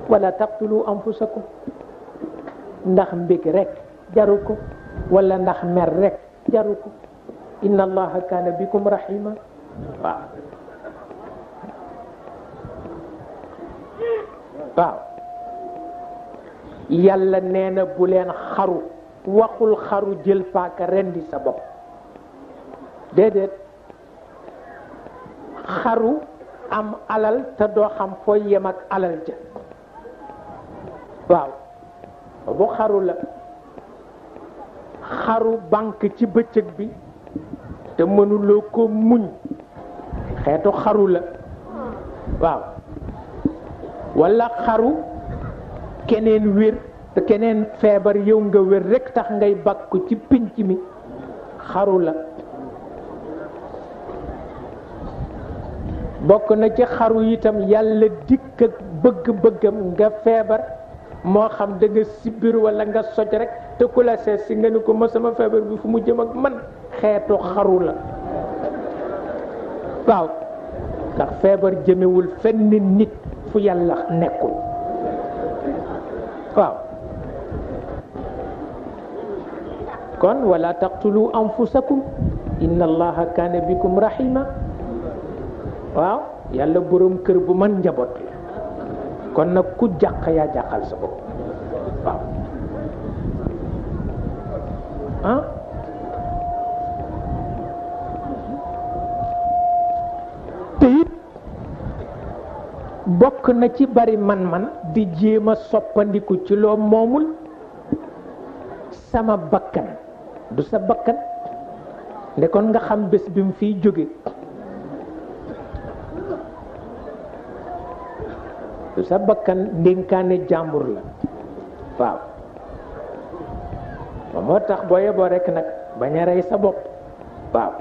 wala taqtulu anfusakum ndax mbég rek jaru ko wala ndax mer rek jaru ko inna allaha kaana bikum rahima waaw waaw yàlla nee na bu leen xaru waxul xaru jël paaka rendi sa bopp déedéet xaru am alal te doo xam fooy yem ak alal ja waaw bu xaru la xaru banque ci bëccëg bi te mënuloo ko muñ xeetu xaru la waaw walla xaru keneen wér te keneen feebar yow nga wér rekk tax ngay bàkku ci pinc mi xaru la bokk na ci xaru itam yàlla dikk ak bëgg-bëggam nga feebar moo xam da nga sibir walla nga soj rekk te ku la seet si nga ni ko ma sama feebar bi fu mu jëm ak man xeetu xaru la waaw ndax feebar jëmewul fenn nit fu yàlla nekkul waaw kon wala taqtulu anfusakum inna allaha kaana bikum rahima waaw yàlla boroom kër bu man njaboot la kon nag ku jàq yaa jàqal sa bopp waaw ah te it bokk na ci bari man-man di jéem a soppandiku ci loo moomul sama bakkan du sa bakkan nde kon nga xam bés bi mu fiy jóge du sa bakkan ndénkaane jàmbur la waaw ba moo tax boo yeboo rekk nag bañ a rey sa bopp waaw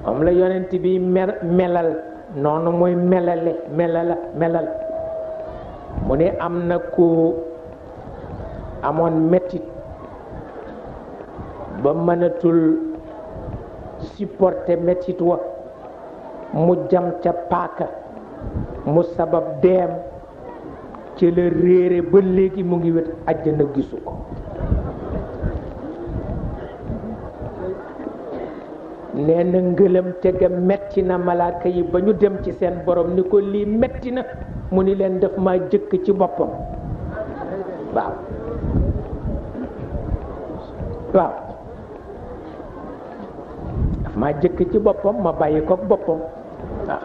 moom la yonent bi melal noonu muy melal mu ne am na ku amoon mettit ba mënatul supporter mettit wa mu jam ca paaka mu sabab deem ci la réere ba léegi mu ngi wet àjjana gisu ko nee na ngëlam tega metti na malaaka yi ba ñu dem ci seen borom ni ko lii metti na mu ni leen def ma jëkk ci boppam waaw waaw ma jëkk ci boppam ma bàyyi ko boppam waaw